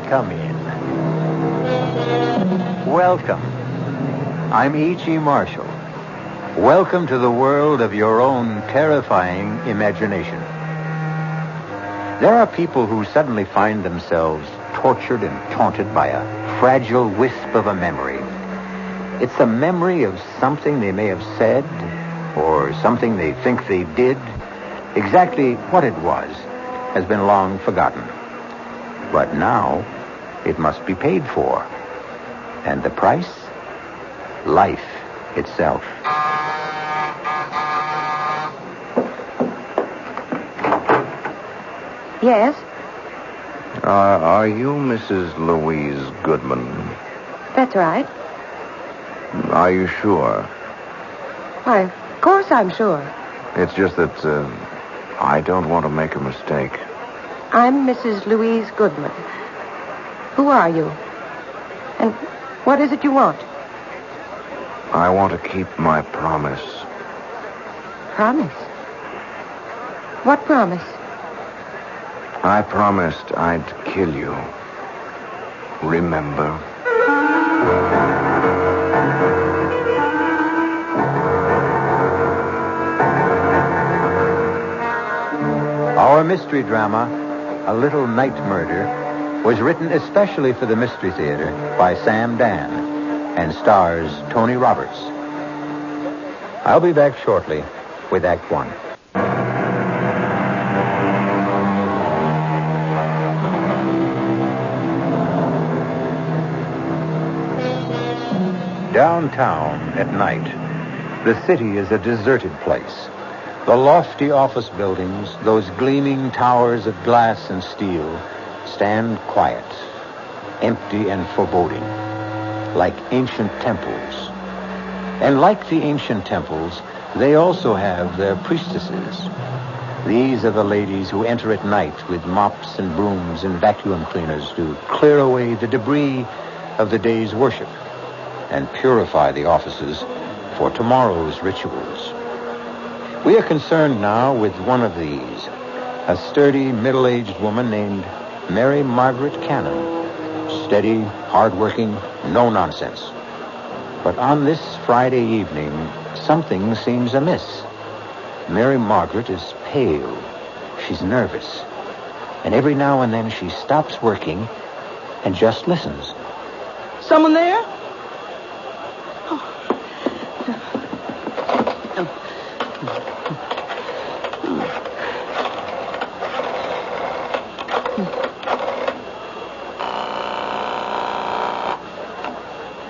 come in. Welcome. I'm E.G. Marshall. Welcome to the world of your own terrifying imagination. There are people who suddenly find themselves tortured and taunted by a fragile wisp of a memory. It's a memory of something they may have said or something they think they did. Exactly what it was has been long forgotten. But now it must be paid for. And the price? Life itself. Yes? Are you Mrs. Louise Goodman? That's right. Are you sure? Why, of course I'm sure. It's just that I don't want to make a mistake. I'm Mrs. Louise Goodman. Who are you? And what is it you want? I want to keep my promise. Promise? What promise? I promised I'd kill you. Remember? Our mystery drama, A Little Night Murder, was written especially for the Mystery Theater by Sam Dan and stars Tony Roberts. I'll be back shortly with Act One. Downtown at night, the city is a deserted place. The lofty office buildings, those gleaming towers of glass and steel, stand quiet, empty and foreboding, like ancient temples. And like the ancient temples, they also have their priestesses. These are the ladies who enter at night with mops and brooms and vacuum cleaners to clear away the debris of the day's worship and purify the offices for tomorrow's rituals. We are concerned now with one of these, a sturdy, middle-aged woman named Mary Margaret Cannon. Steady, hard-working, no nonsense. But on this Friday evening, something seems amiss. Mary Margaret is pale. She's nervous. And every now and then she stops working and just listens. Someone there?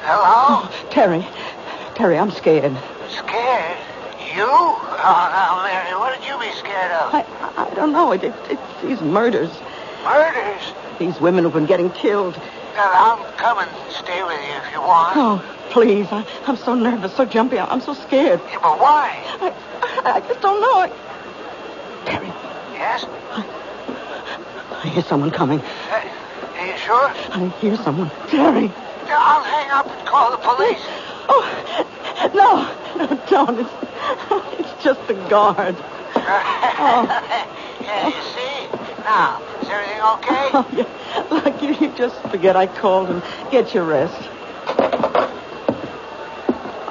Hello? Terry, I'm scared. Scared? You? Oh, now, Mary, what would you be scared of? I don't know. It's these murders. Murders? These women who've been getting killed. Now, I'll come and stay with you if you want. Oh, please. I'm so nervous, so jumpy. I'm so scared. Yeah, but why? I just don't know. Terry. Yes? I hear someone coming. Are you sure? I hear someone. Terry. I'll hang up and call the police. Oh, no, don't. It's just the guard. Yeah, you see? Now, is everything okay? Oh, yeah. Look, you just forget I called and get your rest.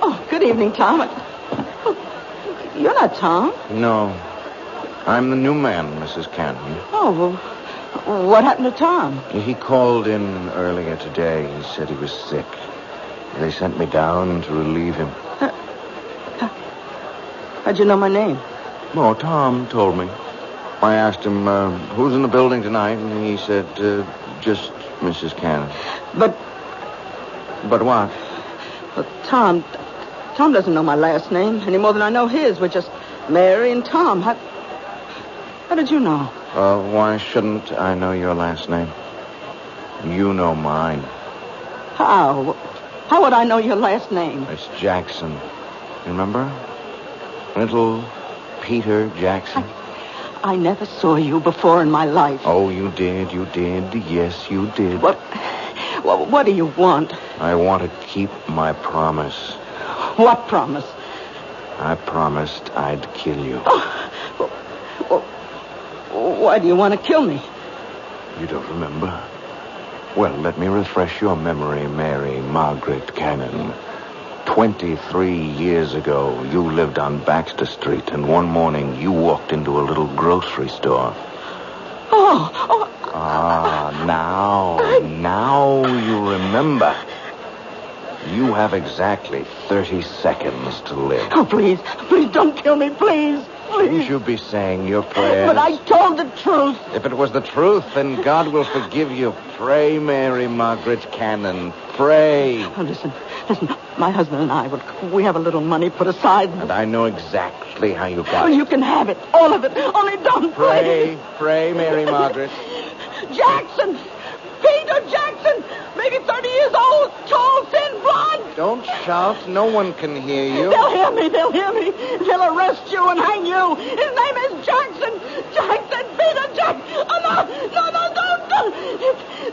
Oh, good evening, Tom. Oh, you're not Tom. No. I'm the new man, Mrs. Cannon. Oh, well, what happened to Tom? He called in earlier today. He said he was sick. They sent me down to relieve him. How'd you know my name? Oh, Tom told me. I asked him, who's in the building tonight, and he said, just Mrs. Cannon. But what? Well, Tom doesn't know my last name any more than I know his. We're just Mary and Tom. How did you know? Why shouldn't I know your last name? You know mine. How? How would I know your last name? It's Jackson. Remember? Little Peter Jackson. I never saw you before in my life. Oh, you did. Yes, you did. What do you want? I want to keep my promise. What promise? I promised I'd kill you. Why do you want to kill me? You don't remember? Well, let me refresh your memory, Mary Margaret Cannon. 23 years ago, you lived on Baxter Street, and one morning you walked into a little grocery store. Now you remember. You have exactly 30 seconds to live. Oh, please don't kill me, please. Shouldn't you be saying your prayers? But I told the truth. If it was the truth, then God will forgive you. Pray, Mary Margaret Cannon. Pray. Oh, listen. My husband and I, we have a little money put aside. And I know exactly how you got Well, it. you can have it. All of it. Only don't Pray, Mary Margaret. Jackson! Peter Jackson! Maybe 30 years old, tall, thin, blonde. Don't shout. No one can hear you. They'll hear me. They'll arrest you and hang you. His name is Jackson. Peter Jackson. Oh, no, don't.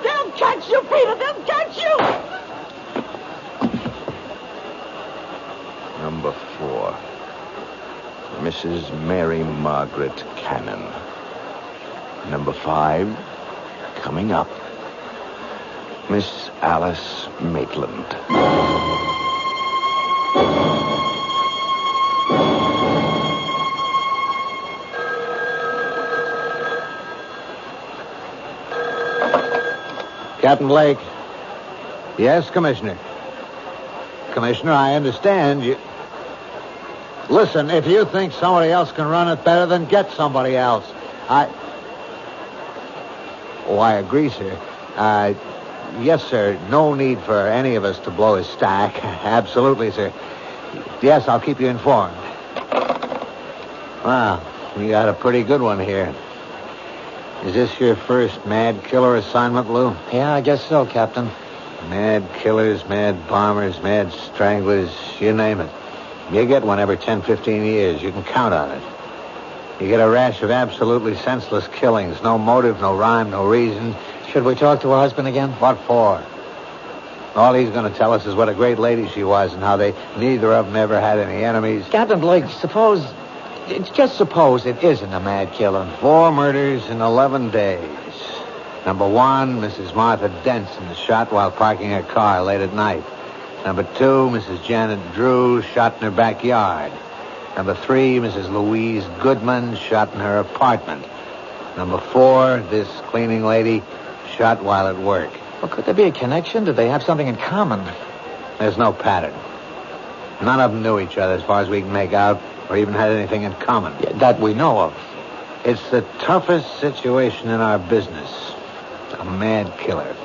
They'll catch you, Peter. They'll catch you. Number 4. Mrs. Mary Margaret Cannon. Number 5, coming up, Miss Alice Maitland. Captain Blake. Yes, Commissioner. Commissioner, I understand you... Listen, if you think somebody else can run it better, then get somebody else. I agree, sir. Yes, sir. No need for any of us to blow his stack. Absolutely, sir. Yes, I'll keep you informed. Wow, you got a pretty good one here. Is this your first mad killer assignment, Lou? Yeah, I guess so, Captain. Mad killers, mad bombers, mad stranglers, you name it. You get one every 10, 15 years. You can count on it. You get a rash of absolutely senseless killings. No motive, no rhyme, no reason. Should we talk to her husband again? What for? All he's going to tell us is what a great lady she was and how neither of them ever had any enemies. Captain Blake, just suppose it isn't a mad killer. 4 murders in 11 days. Number 1, Mrs. Martha Denson is shot while parking her car late at night. Number 2, Mrs. Janet Drew shot in her backyard. Number 3, Mrs. Louise Goodman shot in her apartment. Number 4, this cleaning lady shot while at work. Well, could there be a connection? Did they have something in common? There's no pattern. None of them knew each other as far as we can make out, or even had anything in common. Yeah, that we know of. It's the toughest situation in our business. A mad killer.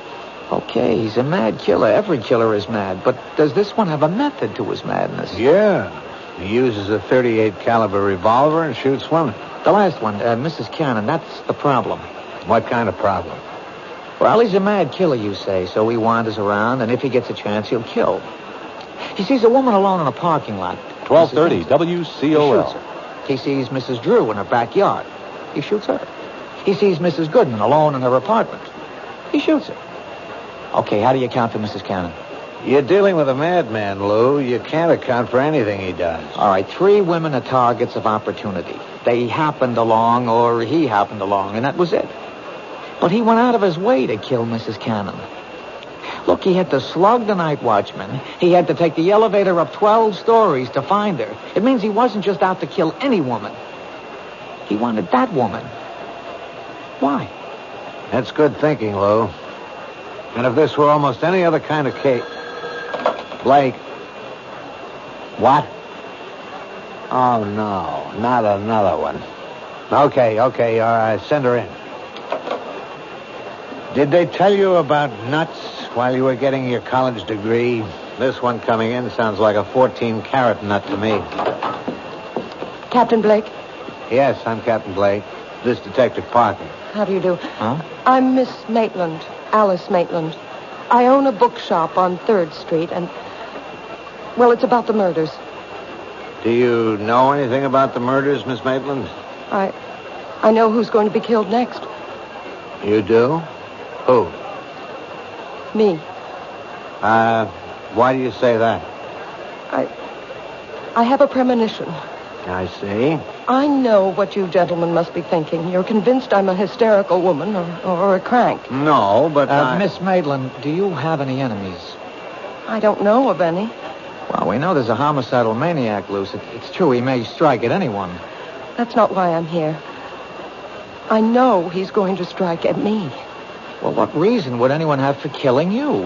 Okay, he's a mad killer. Every killer is mad. But does this one have a method to his madness? Yeah. He uses a .38 caliber revolver and shoots women. The last one, Mrs. Cannon, that's the problem. What kind of problem? Well, he's a mad killer, you say, so he wanders around, and if he gets a chance, he'll kill. He sees a woman alone in a parking lot. 1230 WCOL. He shoots her. He sees Mrs. Drew in her backyard. He shoots her. He sees Mrs. Goodman alone in her apartment. He shoots her. Okay, how do you account for Mrs. Cannon? You're dealing with a madman, Lou. You can't account for anything he does. All right, 3 women are targets of opportunity. They happened along, or he happened along, and that was it. But he went out of his way to kill Mrs. Cannon. Look, he had to slug the night watchman. He had to take the elevator up 12 stories to find her. It means he wasn't just out to kill any woman. He wanted that woman. Why? That's good thinking, Lou. And if this were almost any other kind of case... Blake. What? Oh, no. Not another one. Okay, all right. Send her in. Did they tell you about nuts while you were getting your college degree? This one coming in sounds like a 14-carat nut to me. Captain Blake? Yes, I'm Captain Blake. This Detective Parker. How do you do? Huh? I'm Miss Maitland, Alice Maitland. I own a bookshop on 3rd Street, and... Well, it's about the murders. Do you know anything about the murders, Miss Maitland? I know who's going to be killed next. You do? Who? Me. Why do you say that? I have a premonition. I see. I know what you gentlemen must be thinking. You're convinced I'm a hysterical woman or a crank. No, but Miss Maitland, do you have any enemies? I don't know of any. Well, we know there's a homicidal maniac loose. It's true he may strike at anyone. That's not why I'm here. I know he's going to strike at me. Well, what reason would anyone have for killing you?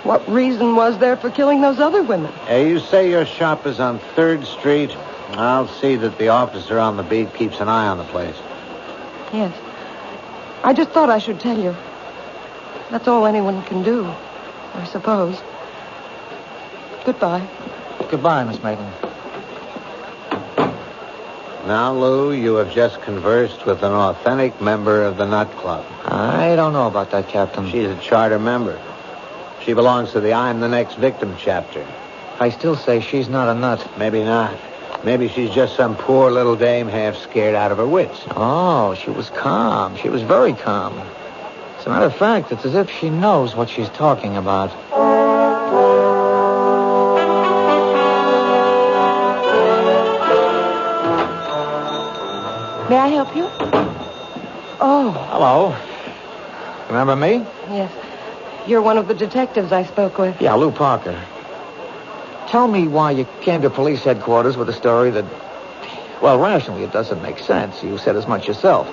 What reason was there for killing those other women? You say your shop is on 3rd Street. I'll see that the officer on the beat keeps an eye on the place. Yes. I just thought I should tell you. That's all anyone can do, I suppose. Goodbye. Goodbye, Miss Maitland. Now, Lou, you have just conversed with an authentic member of the Nut Club. I don't know about that, Captain. She's a charter member. She belongs to the I'm the Next Victim chapter. I still say she's not a nut. Maybe not. Maybe she's just some poor little dame half scared out of her wits. Oh, she was calm. She was very calm. As a matter of fact, it's as if she knows what she's talking about. May I help you? Oh, Hello. Remember me? yes. You're one of the detectives I spoke with. Yeah, Lou Parker. Tell me why you came to police headquarters with a story that, well, rationally, it doesn't make sense. You said as much yourself.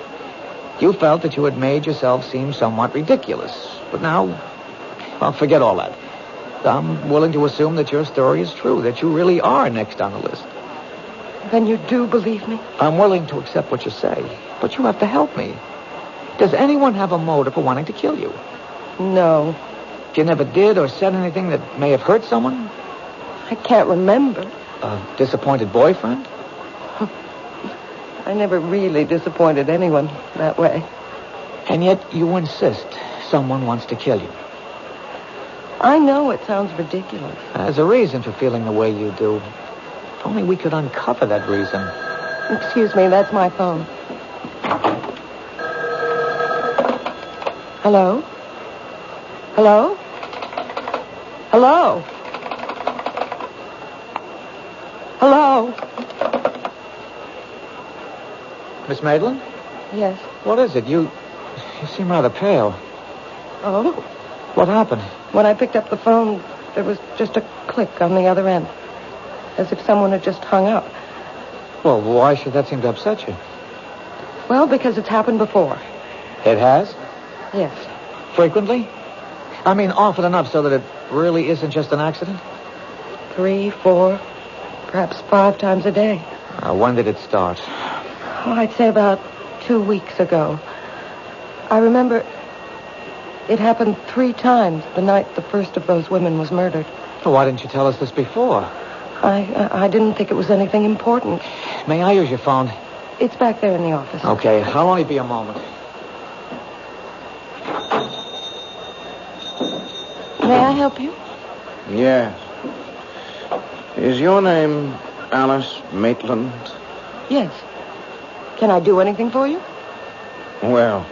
You felt that you had made yourself seem somewhat ridiculous. But now, well, forget all that. I'm willing to assume that your story is true, that you really are next on the list. Then you do believe me? I'm willing to accept what you say, but you have to help me. Does anyone have a motive for wanting to kill you? No. You never did or said anything that may have hurt someone? I can't remember. A disappointed boyfriend? I never really disappointed anyone that way. And yet you insist someone wants to kill you. I know it sounds ridiculous. There's a reason for feeling the way you do. If only we could uncover that reason. Excuse me, that's my phone. Hello? Hello? Hello? Hello? Miss Maitland? Yes. What is it? You seem rather pale. Oh? What happened? When I picked up the phone, there was just a click on the other end. As if someone had just hung up. Well, why should that seem to upset you? Well, because it's happened before. It has? Yes. Frequently? I mean, often enough so that it really isn't just an accident? 3, 4, perhaps 5 times a day. When did it start? Oh, I'd say about 2 weeks ago. I remember it happened 3 times the night the first of those women was murdered. Well, why didn't you tell us this before? I didn't think it was anything important. May I use your phone? It's back there in the office. Okay, I'll only be a moment. May I help you? Yes. Is your name Alice Maitland? Yes. Can I do anything for you? Well,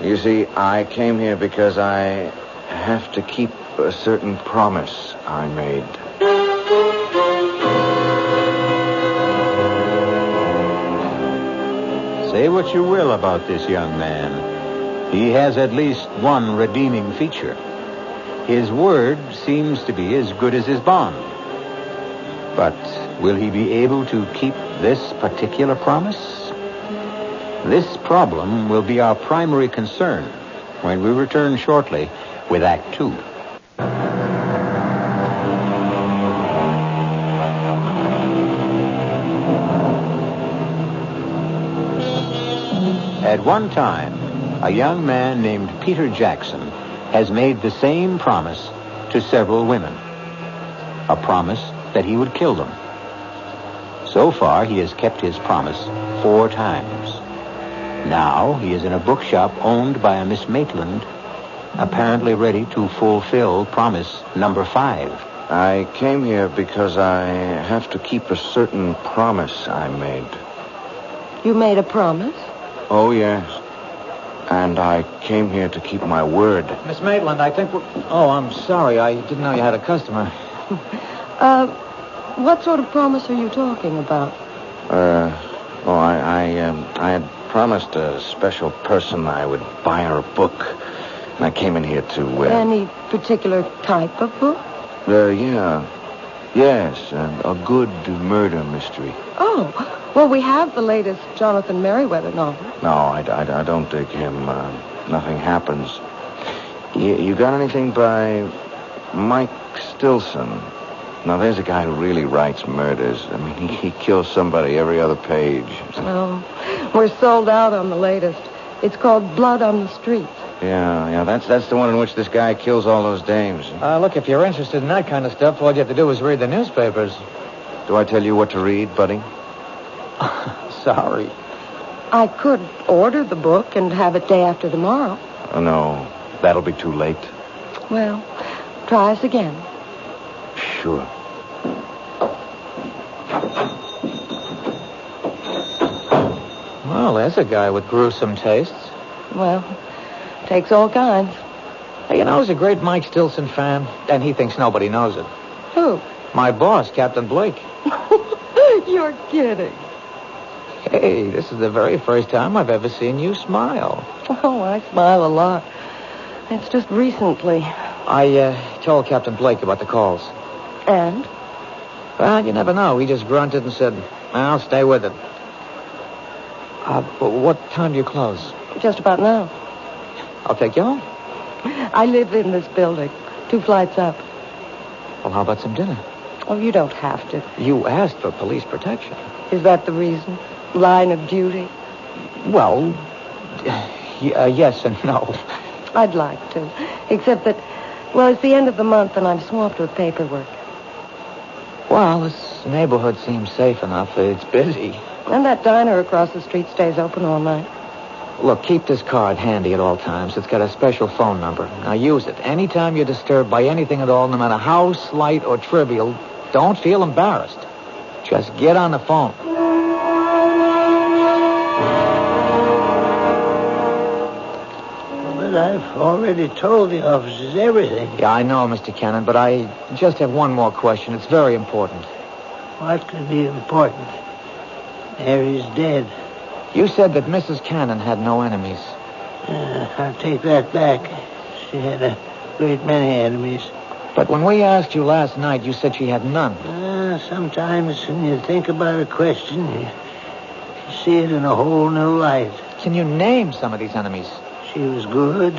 you see, I came here because I have to keep a certain promise I made. Say what you will about this young man. He has at least one redeeming feature. His word seems to be as good as his bond. But will he be able to keep this particular promise? This problem will be our primary concern when we return shortly with Act 2. At one time, a young man named Peter Jackson has made the same promise to several women. A promise that he would kill them. So far, he has kept his promise 4 times. Now, he is in a bookshop owned by a Miss Maitland, apparently ready to fulfill promise number 5. I came here because I have to keep a certain promise I made. You made a promise? Oh, yes. And I came here to keep my word. Miss Maitland, I think we're... Oh, I'm sorry. I didn't know you had a customer. What sort of promise are you talking about? I had promised a special person I would buy her a book. And I came in here to... Any particular type of book? Yeah. Yes, a good murder mystery. Oh, well, we have the latest Jonathan Merriweather novel. No, I don't dig him. Nothing happens. You got anything by Mike Stilson? Now, there's a guy who really writes murders. I mean, he kills somebody every other page. Oh, we're sold out on the latest. It's called Blood on the Street. Yeah, that's the one in which this guy kills all those dames. Look, if you're interested in that kind of stuff, all you have to do is read the newspapers. Do I tell you what to read, buddy? Sorry. I could order the book and have it day after tomorrow. Oh, no, that'll be too late. Well, try us again. Sure. Well, there's a guy with gruesome tastes. Well, takes all kinds. Hey, you know, he's a great Mike Stilson fan, and he thinks nobody knows it. Who? My boss, Captain Blake. You're kidding. Hey, this is the very first time I've ever seen you smile. Oh, I smile a lot. It's just recently. I told Captain Blake about the calls. And? Well, you never know. He just grunted and said, I'll stay with it. But what time do you close? Just about now. I'll take you home. I live in this building, 2 flights up. Well, how about some dinner? Oh, you don't have to. You asked for police protection. Is that the reason? Line of duty? Well, yes and no. I'd like to. Except that, well, it's the end of the month and I'm swamped with paperwork. Well, this neighborhood seems safe enough. It's busy. And that diner across the street stays open all night. Look, keep this card handy at all times. It's got a special phone number. Now use it. Anytime you're disturbed by anything at all, no matter how slight or trivial, don't feel embarrassed. Just get on the phone. But I've already told the officers everything. Yeah, I know, Mr. Cannon, but I just have one more question. It's very important. What could be important? Mary's dead. You said that Mrs. Cannon had no enemies. I'll take that back. She had a great many enemies. But when we asked you last night, you said she had none. Sometimes when you think about a question, you see it in a whole new light. Can you name some of these enemies? She was good.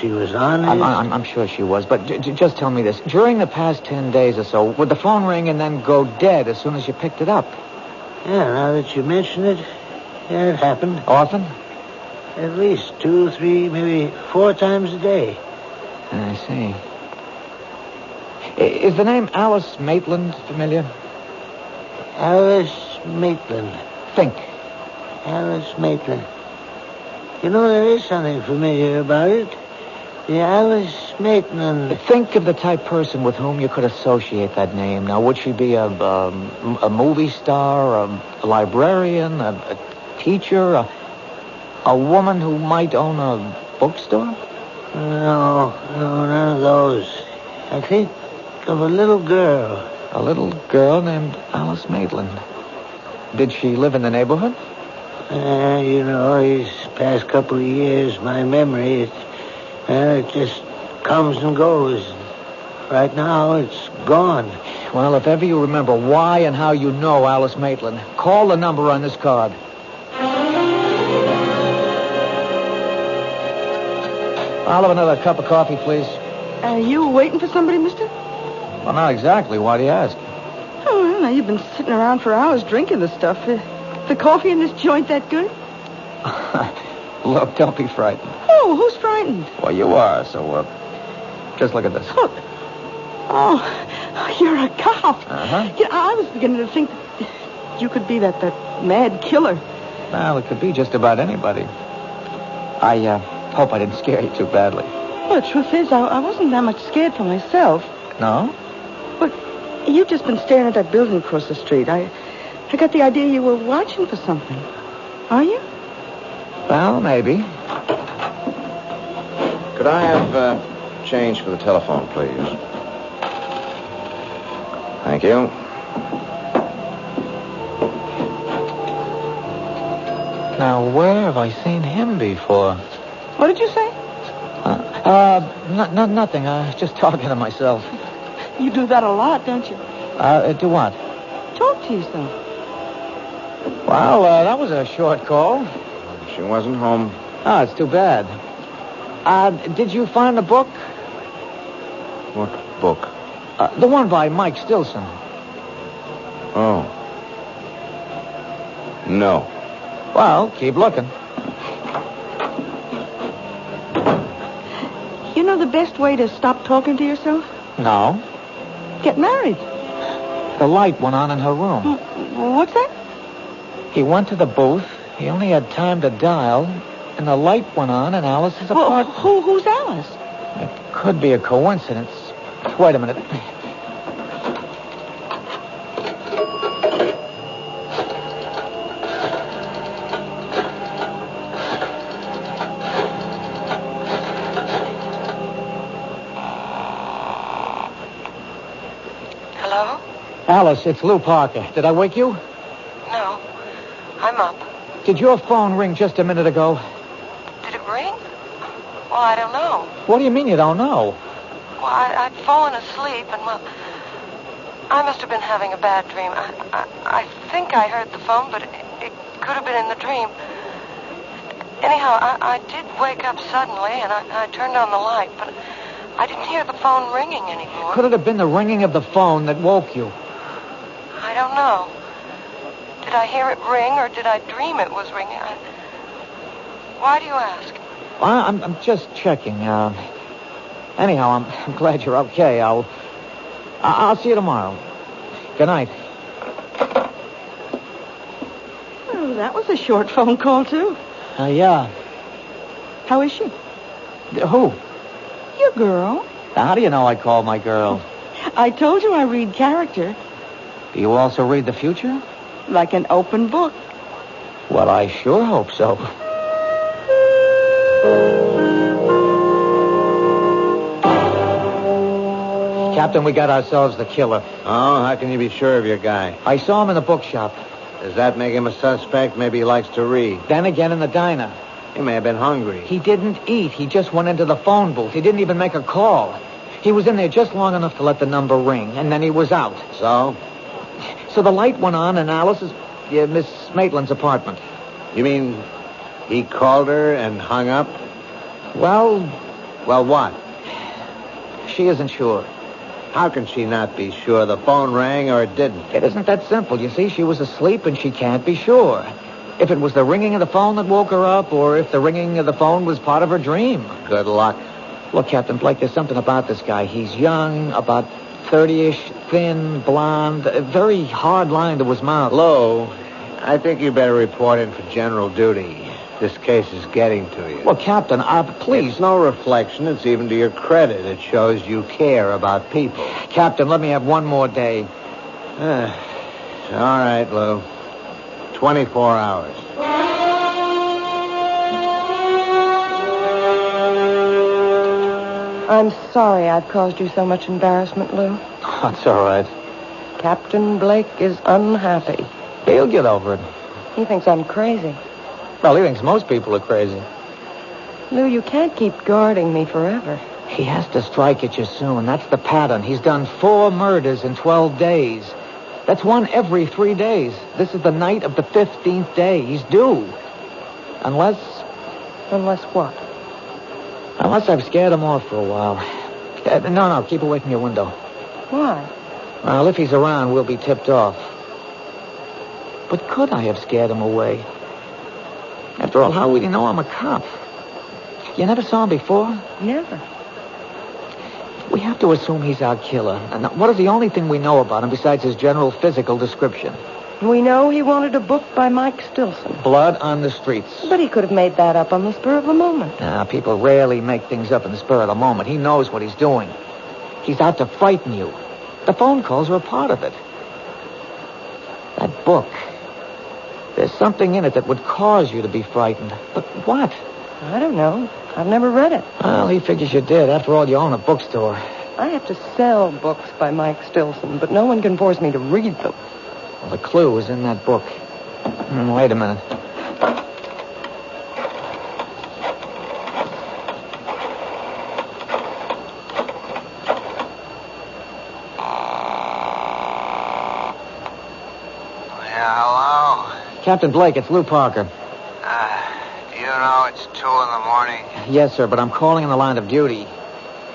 She was honest. I'm sure she was, but just tell me this. During the past 10 days or so, would the phone ring and then go dead as soon as you picked it up? Yeah, now that you mention it, yeah, it happened. Often? At least 2, 3, maybe 4 times a day. I see. Is the name Alice Maitland familiar? Alice Maitland. Think. Alice Maitland. You know, there is something familiar about it. The Alice Maitland. Think of the type person with whom you could associate that name. Now, would she be a movie star, a librarian, a teacher, a woman who might own a bookstore? No, none of those. I think of a little girl. A little girl named Alice Maitland. Did she live in the neighborhood? You know, these past couple of years, my memory, it just comes and goes. Right now, it's gone. Well, if ever you remember why and how you know Alice Maitland, call the number on this card. I'll have another cup of coffee, please. Are you waiting for somebody, mister? Well, not exactly. Why do you ask? Oh, well, now you've been sitting around for hours drinking the stuff. The coffee in this joint that good? Look, don't be frightened. Oh, who's frightened? Well, you are, so, just look at this. Oh, you're a cop. Uh-huh. Yeah, I was beginning to think that you could be that mad killer. Well, it could be just about anybody. I hope I didn't scare you too badly. Well, the truth is, I wasn't that much scared for myself. No? But you've just been staring at that building across the street. I got the idea you were watching for something. Are you? Well, maybe. Could I have change for the telephone, please? Thank you. Now, where have I seen him before? What did you say? Nothing. Just talking to myself. You do that a lot, don't you? Do what? Talk to yourself. Well, that was a short call. She wasn't home. Oh, it's too bad. Did you find the book? What book? The one by Mike Stilson. Oh. No. Well, keep looking. You know the best way to stop talking to yourself? No. Get married. The light went on in her room. What's that? He went to the booth. He only had time to dial, and the light went on in Alice's Well, apartment. who's Alice? It could be a coincidence. Wait a minute. Hello? Alice, it's Lou Parker. Did I wake you? No. I'm up. Did your phone ring just a minute ago? Did it ring? Well, I don't know. What do you mean you don't know? Well, I'd fallen asleep, and, well, I must have been having a bad dream. I think I heard the phone, but it could have been in the dream. Anyhow, I did wake up suddenly, and I turned on the light, but I didn't hear the phone ringing anymore. Could it have been the ringing of the phone that woke you? I don't know. Did I hear it ring, or did I dream it was ringing? Why do you ask? I'm just checking. Anyhow, I'm glad you're okay. I'll see you tomorrow. Good night. Oh, that was a short phone call, too. Yeah. How is she? Who? Your girl. How do you know I called my girl? I told you I read character Do you also read the future? like an open book. Well, I sure hope so. Captain, we got ourselves the killer. Oh, how can you be sure of your guy? I saw him in the bookshop. Does that make him a suspect? Maybe he likes to read. Then again in the diner. He may have been hungry. He didn't eat. He just went into the phone booth. He didn't even make a call. He was in there just long enough to let the number ring, and then he was out. So? So the light went on in Alice's, Miss Maitland's apartment. You mean he called her and hung up? Well, Well, what? she isn't sure. How can she not be sure? The phone rang or it didn't? It isn't that simple. You see, she was asleep and she can't be sure. If it was the ringing of the phone that woke her up, or if the ringing of the phone was part of her dream. Good luck. Look, Captain Blake, there's something about this guy. He's young, about 30-ish, thin, blonde, a very hard line to his mouth. Lou, I think you better report in for general duty. This case is getting to you. Well, Captain, please. It's no reflection. It's even to your credit. It shows you care about people. Captain, let me have one more day. All right, Lou. 24 hours. I'm sorry I've caused you so much embarrassment, Lou. That's all right. Captain Blake is unhappy. He'll get over it. He thinks I'm crazy. Well, he thinks most people are crazy. Lou, you can't keep guarding me forever. He has to strike at you soon. That's the pattern. He's done 4 murders in 12 days. That's one every 3 days. This is the night of the 15th day. He's due. Unless what? Unless I've scared him off for a while. No, keep away from your window. Why? Well, if he's around, we'll be tipped off. But could I have scared him away? After all, how would he know I'm a cop? You never saw him before? Never. We have to assume he's our killer. And what is the only thing we know about him besides his general physical description? We know he wanted a book by Mike Stilson. Blood on the streets. But he could have made that up on the spur of the moment. People rarely make things up in the spur of the moment. He knows what he's doing. He's out to frighten you. The phone calls are a part of it. That book. There's something in it that would cause you to be frightened. But what? I don't know. I've never read it. Well, he figures you did. After all, you own a bookstore. I have to sell books by Mike Stilson, but no one can force me to read them. Well, the clue is in that book. Wait a minute. Captain Blake, it's Lou Parker. Do you know it's 2 in the morning? Yes, sir, but I'm calling in the line of duty.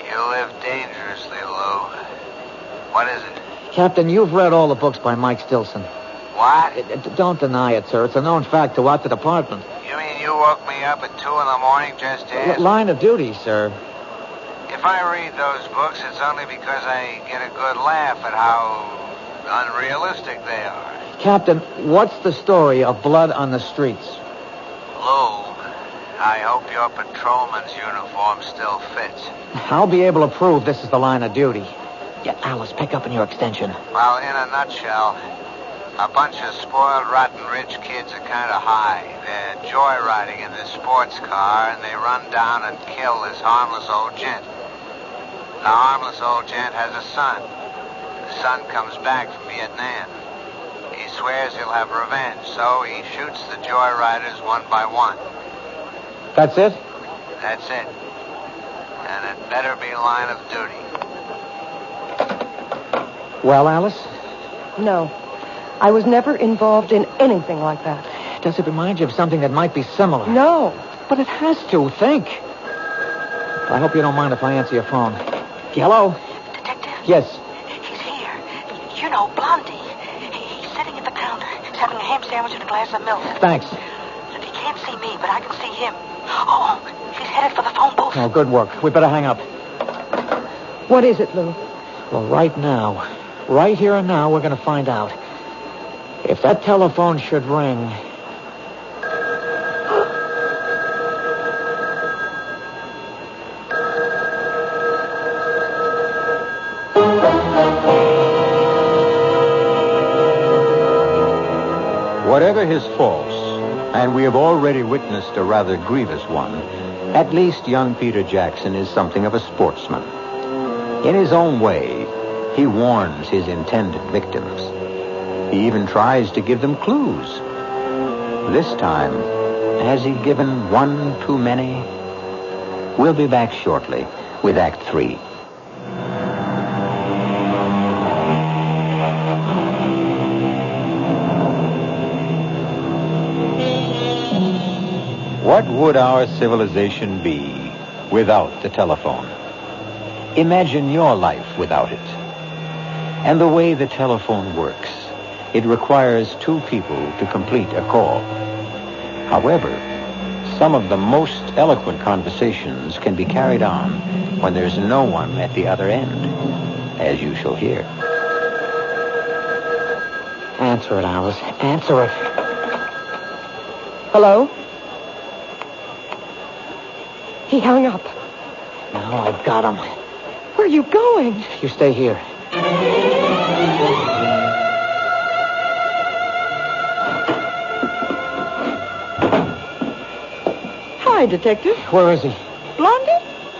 You live dangerously, Lou. What is it? Captain, you've read all the books by Mike Stilson. What? Don't deny it, sir. It's a known fact throughout the department. You mean you woke me up at 2 in the morning just to ask? Line of duty, sir. If I read those books, it's only because I get a good laugh at how unrealistic they are. Captain, what's the story of blood on the streets? Lou, I hope your patrolman's uniform still fits. I'll be able to prove this is the line of duty. Yeah, Alice, pick up in your extension. Well, in a nutshell, a bunch of spoiled, rotten, rich kids are kind of high. They're joyriding in this sports car, and they run down and kill this harmless old gent. The harmless old gent has a son. The son comes back from Vietnam. He swears he'll have revenge, so he shoots the joyriders one by one. That's it? That's it. And it better be line of duty. Well, Alice? No. I was never involved in anything like that. Does it remind you of something that might be similar? No. But it has to. Think. I hope you don't mind if I answer your phone. Hello? Detective? Yes. He's here. You know, Blondie. He's sitting at the counter. He's having a ham sandwich and a glass of milk. Thanks. He can't see me, but I can see him. Oh, he's headed for the phone booth. Oh, good work. We better hang up. What is it, Lou? Well, right now, right here and now, we're going to find out. If that telephone should ring... Whatever his faults, and we have already witnessed a rather grievous one, at least young Peter Jackson is something of a sportsman. In his own way, he warns his intended victims. He even tries to give them clues. This time, has he given one too many? We'll be back shortly with Act 3. What would our civilization be without the telephone? Imagine your life without it. And the way the telephone works, it requires two people to complete a call. However, some of the most eloquent conversations can be carried on when there's no one at the other end, as you shall hear. Answer it, Alice. Answer it. Hello? He hung up. Now I've got him. Where are you going? You stay here. Hi, Detective. Where is he? Blondie?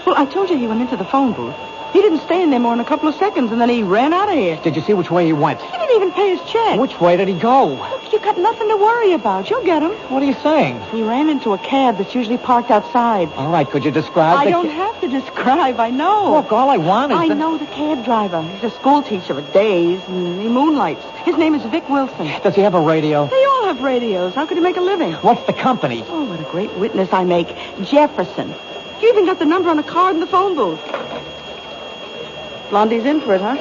Well, I told you he went into the phone booth. He didn't stay in there more than a couple of seconds, and then he ran out of here. Did you see which way he went? He didn't even pay his check. Which way did he go? Look, you got nothing to worry about. You'll get him. What are you saying? He ran into a cab that's usually parked outside. All right, could you describe I don't have to describe. I know. Look, all I want is... I know the cab driver. He's a school teacher at days, and he moonlights. His name is Vic Wilson. Does he have a radio? They all have radios. How could he make a living? What's the company? Oh, what a great witness I make. Jefferson. You even got the number on a card in the phone booth. Blondie's in for it, huh?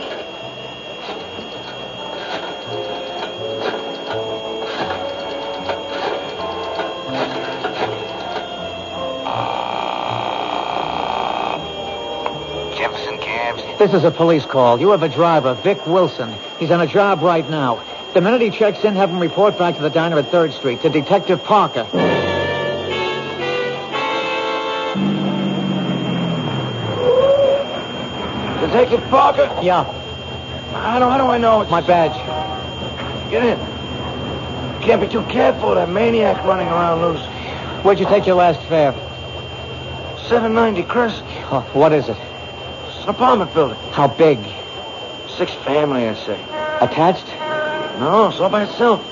Jefferson cabs. This is a police call. You have a driver, Vic Wilson. He's on a job right now. The minute he checks in, have him report back to the diner at 3rd Street, to Detective Parker. Detective Parker? Yeah, How do I know it's... my badge. Get in. Can't be too careful of that maniac running around loose. Where'd you take your last fare? 790 Crescent. Oh, what is it? It's an apartment building. How big? 6 family, I'd say. Attached? No, it's all by itself.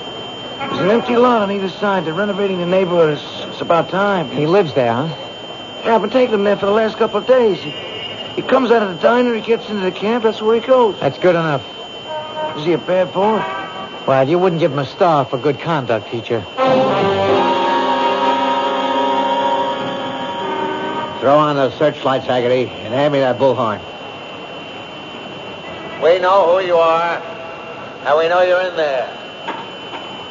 There's an empty lot on either side. They're renovating the neighborhood. It's about time. He lives there, huh? Yeah, I've been taking him there for the last couple of days. He comes out of the diner, he gets into the camp, that's where he goes. That's good enough. Is he a bad boy? Well, you wouldn't give him a star for good conduct, teacher. Throw on the searchlights, Haggerty, and hand me that bullhorn. We know who you are, and we know you're in there.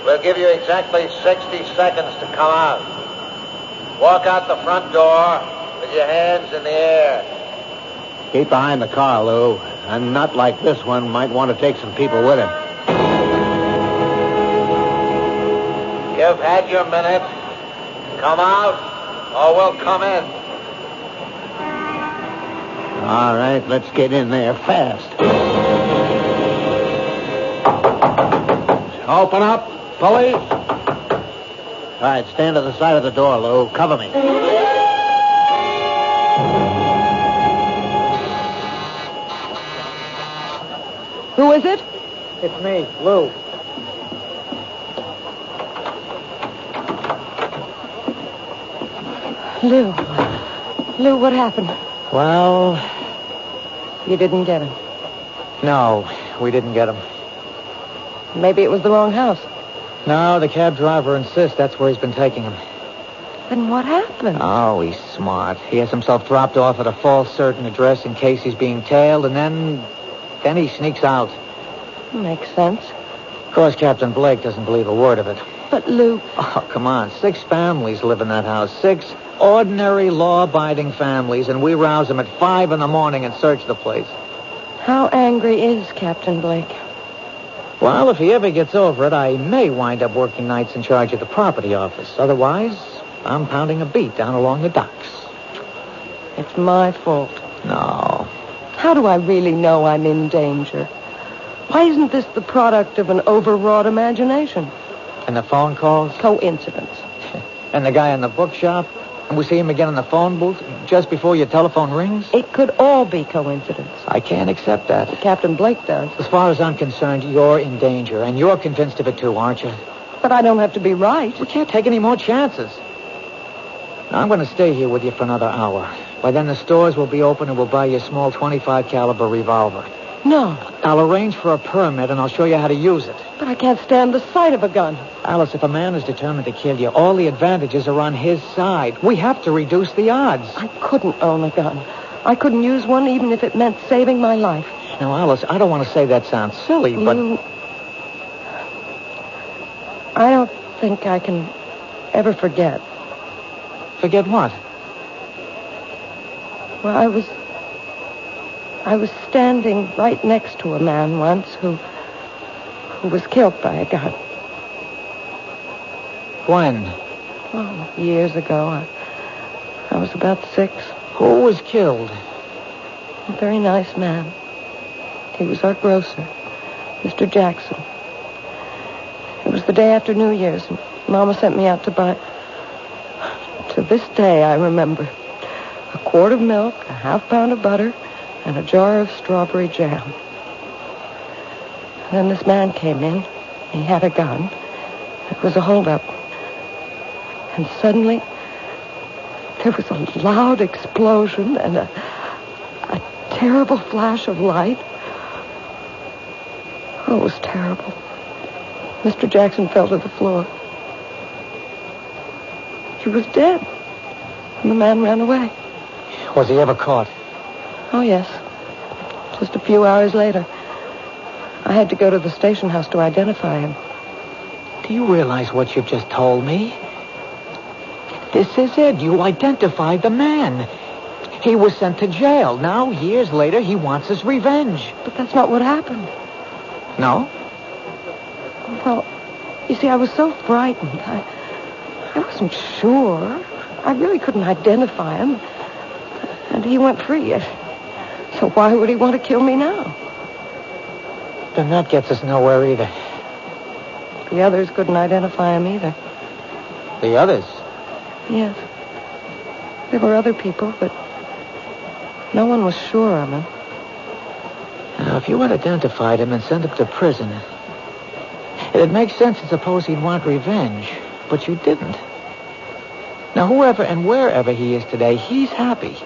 We'll give you exactly 60 seconds to come out. Walk out the front door with your hands in the air. Keep behind the car, Lou. A nut like this one might want to take some people with him. You've had your minute. Come out, or we'll come in. All right, let's get in there fast. Open up, police. All right, stand to the side of the door, Lou. Cover me. Who is it? It's me, Lou. Lou. Lou, what happened? Well, You didn't get him. no, we didn't get him. Maybe it was the wrong house. No, the cab driver insists that's where he's been taking him. Then what happened? Oh, he's smart. He has himself dropped off at a false certain address in case he's being tailed, and then he sneaks out. Makes sense. Of course, Captain Blake doesn't believe a word of it. But, Lou... Oh, come on. 6 families live in that house. 6 ordinary, law-abiding families, and we rouse them at 5 in the morning and search the place. How angry is Captain Blake? Well, if he ever gets over it, I may wind up working nights in charge of the property office. Otherwise, I'm pounding a beat down along the docks. It's my fault. No. How do I really know I'm in danger? Why isn't this the product of an overwrought imagination? And the phone calls? Coincidence. And the guy in the bookshop? And we see him again in the phone booth just before your telephone rings? It could all be coincidence. I can't accept that. Captain Blake does. As far as I'm concerned, you're in danger. And you're convinced of it, too, aren't you? But I don't have to be right. We can't take any more chances. Now, I'm going to stay here with you for another hour. By then, the stores will be open and we'll buy you a small .25 caliber revolver. No. I'll arrange for a permit and I'll show you how to use it. But I can't stand the sight of a gun. Alice, if a man is determined to kill you, all the advantages are on his side. We have to reduce the odds. I couldn't own a gun. I couldn't use one even if it meant saving my life. Now, Alice, I don't want to say that sounds silly, but... I don't think I can ever forget. Forget what? Well, I was standing right next to a man once who was killed by a gun. When? Oh, years ago. I was about 6. Who was killed? A very nice man. He was our grocer, Mr. Jackson. It was the day after New Year's, and Mama sent me out to buy... To this day, I remember. A quart of milk, a half pound of butter, and a jar of strawberry jam. And then this man came in. He had a gun. It was a holdup. And suddenly, there was a loud explosion and a terrible flash of light. Oh, it was terrible. Mr. Jackson fell to the floor. He was dead. And the man ran away. Was he ever caught? Oh, yes. Just a few hours later. I had to go to the station house to identify him. Do you realize what you've just told me? This is it. You identified the man. He was sent to jail. Now, years later, he wants his revenge. But that's not what happened. No? Well, you see, I was so frightened. I wasn't sure. I really couldn't identify him. And he went free. So why would he want to kill me now? Then that gets us nowhere either. The others couldn't identify him either. The others? Yes. There were other people, but no one was sure of him. Now, if you had identified him and sent him to prison, it'd make sense to suppose he'd want revenge, but you didn't. Now, whoever and wherever he is today, he's happy.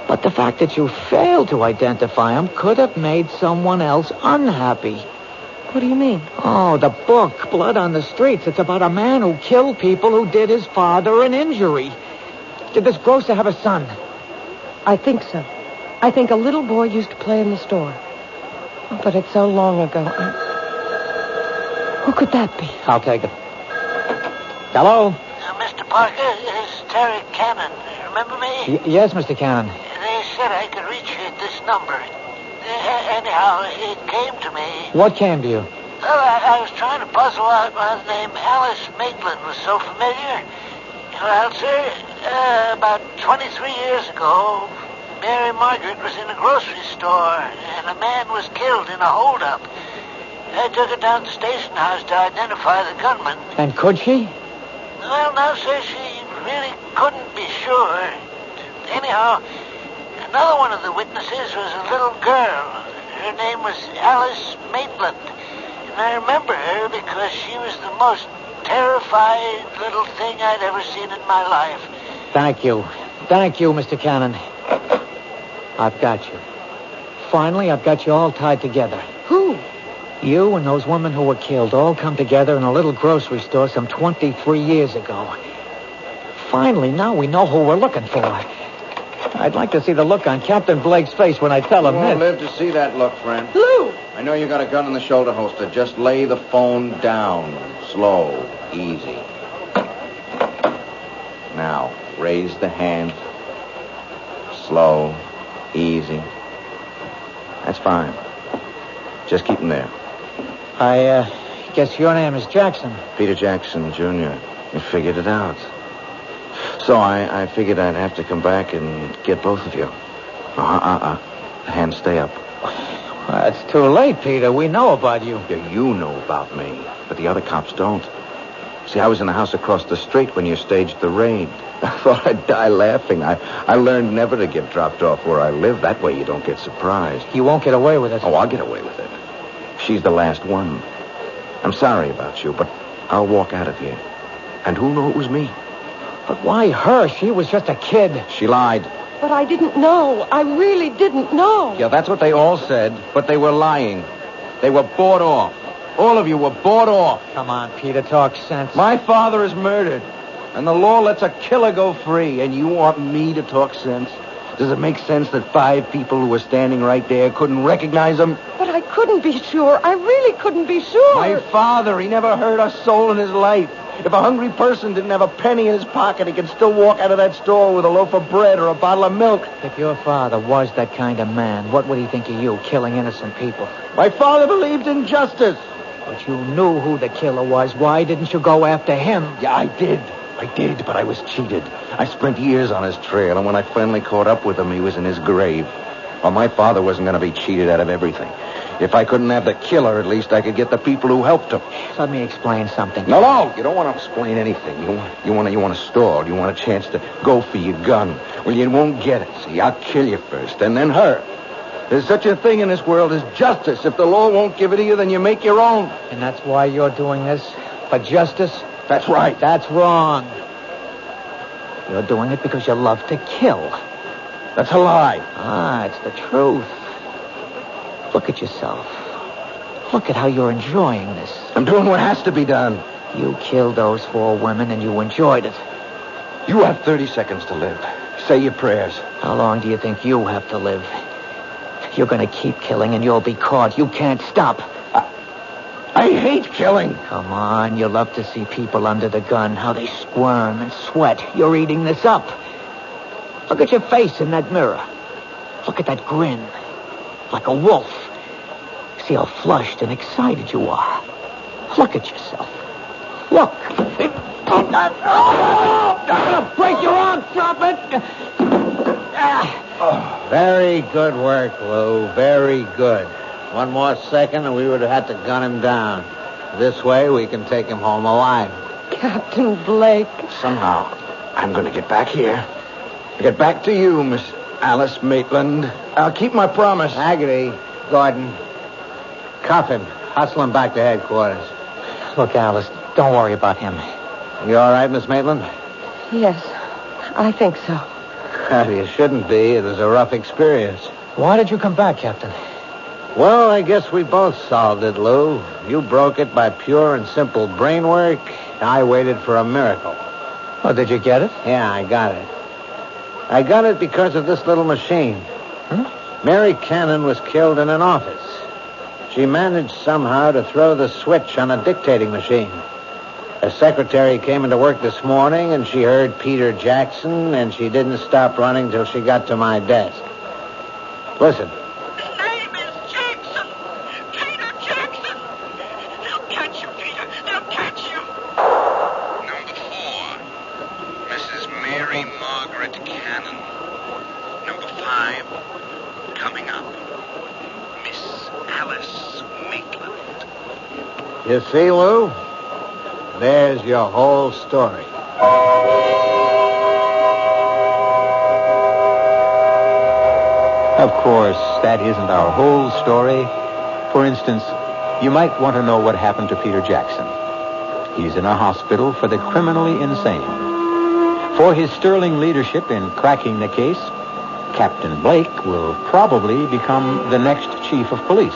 But the fact that you failed to identify him could have made someone else unhappy. What do you mean? Oh, the book, Blood on the Streets. It's about a man who killed people who did his father an injury. Did this grocer have a son? I think so. I think a little boy used to play in the store. But it's so long ago. Who could that be? I'll take it. Hello? Mr. Parker, it's Terry Cannon. Remember me? Yes, Mr. Cannon. They said I could reach you at this number. Anyhow, it came to me. What came to you? Well, I was trying to puzzle out why the name Alice Maitland was so familiar. Well, sir, about 23 years ago, Mary Margaret was in a grocery store, and a man was killed in a holdup. I took her down to the station house to identify the gunman. And could she? Well, no, sir, she really couldn't be sure. Anyhow, another one of the witnesses was a little girl. Her name was Alice Maitland. And I remember her because she was the most terrified little thing I'd ever seen in my life. Thank you. Thank you, Mr. Cannon. I've got you. Finally, I've got you all tied together. Who? You and those women who were killed all come together in a little grocery store some 23 years ago. Finally, now we know who we're looking for. I'd like to see the look on Captain Blake's face when I tell him You won't this. live to see that look, friend. Lou! I know you got a gun in the shoulder holster. Just lay the phone down. Slow. Easy. Now, raise the hand. Slow. Easy. That's fine. Just keep him there. I guess your name is Jackson. Peter Jackson, Jr. You figured it out. So I figured I'd have to come back and get both of you. Hands stay up. Well, it's too late, Peter. We know about you. Yeah, you know about me, but the other cops don't. See, I was in the house across the street when you staged the raid. I thought I'd die laughing. I learned never to get dropped off where I live. That way you don't get surprised. You won't get away with it. Oh, I'll get away with it. She's the last one. I'm sorry about you, but I'll walk out of here. And who'll know it was me? But why her? She was just a kid. She lied. But I didn't know. I really didn't know. Yeah, that's what they all said, but they were lying. They were bought off. All of you were bought off. Come on, Peter, talk sense. My father is murdered, and the law lets a killer go free, and you want me to talk sense? Does it make sense that 5 people who were standing right there couldn't recognize him? But I couldn't be sure. I really couldn't be sure. My father, he never hurt a soul in his life. If a hungry person didn't have a penny in his pocket, he could still walk out of that store with a loaf of bread or a bottle of milk. If your father was that kind of man, what would he think of you, killing innocent people? My father believed in justice. But you knew who the killer was. Why didn't you go after him? Yeah, I did, but I was cheated. I spent years on his trail, and when I finally caught up with him, he was in his grave. Well, my father wasn't going to be cheated out of everything. If I couldn't have the killer, at least I could get the people who helped him. Let me explain something. No, you don't want to explain anything. You want to stall. You want a chance to go for your gun. Well, you won't get it. See, I'll kill you first, and then her. There's such a thing in this world as justice. If the law won't give it to you, then you make your own. And that's why you're doing this? For justice? That's right. That's wrong. You're doing it because you love to kill. That's a lie. Ah, it's the truth. Look at yourself. Look at how you're enjoying this. I'm doing what has to be done. You killed those 4 women and you enjoyed it. You have 30 seconds to live. Say your prayers. How long do you think you have to live? You're going to keep killing and you'll be caught. You can't stop. I hate killing. Come on, you love to see people under the gun, how they squirm and sweat. You're eating this up. Look at your face in that mirror. Look at that grin. Like a wolf. See how flushed and excited you are. Look at yourself. Look. I'm going to break your arm. Drop it. Very good work, Lou. Very good. One more second and we would have had to gun him down. This way we can take him home alive. Captain Blake. Somehow, I'm going to get back here. Get back to you, Miss Alice Maitland. I'll keep my promise. Haggerty, Gordon, cuff him. Hustle him back to headquarters. Look, Alice, don't worry about him. You all right, Miss Maitland? Yes, I think so. You shouldn't be. It was a rough experience. Why did you come back, Captain? Well, I guess we both solved it, Lou. You broke it by pure and simple brain work. I waited for a miracle. Oh, did you get it? Yeah, I got it. I got it because of this little machine. Mary Cannon was killed in an office. She managed somehow to throw the switch on a dictating machine. A secretary came into work this morning, and she heard Peter Jackson, and she didn't stop running till she got to my desk. Listen. His name is Jackson. Peter Jackson. They'll catch you, Peter. They'll catch you. Number 4, Mrs. Mary Margaret Cannon. Number 5, coming up, Miss Alice Maitland. You see, Lou? There's your whole story. Of course, that isn't our whole story. For instance, you might want to know what happened to Peter Jackson. He's in a hospital for the criminally insane. For his sterling leadership in cracking the case, Captain Blake will probably become the next chief of police.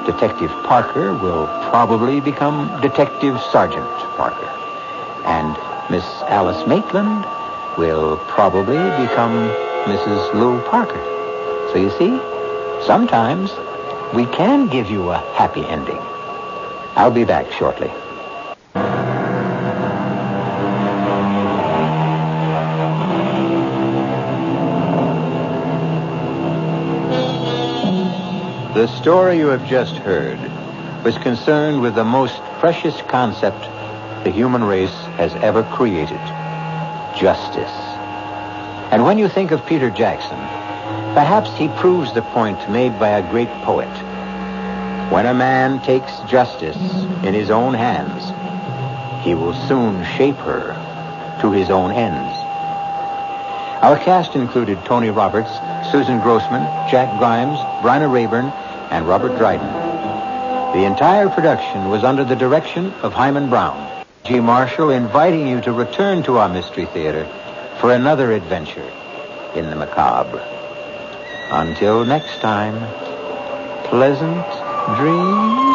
Detective Parker will probably become Detective Sergeant Parker. And Miss Alice Maitland will probably become Mrs. Lou Parker. So you see, sometimes we can give you a happy ending. I'll be back shortly. The story you have just heard was concerned with the most precious concept the human race has ever created: justice. And when you think of Peter Jackson, perhaps he proves the point made by a great poet. When a man takes justice in his own hands, he will soon shape her to his own ends. Our cast included Tony Roberts, Susan Grossman, Jack Grimes, Bryna Rayburn, and Robert Dryden. The entire production was under the direction of Hyman Brown. G. Marshall inviting you to return to our Mystery Theater for another adventure in the macabre. Until next time, pleasant dreams.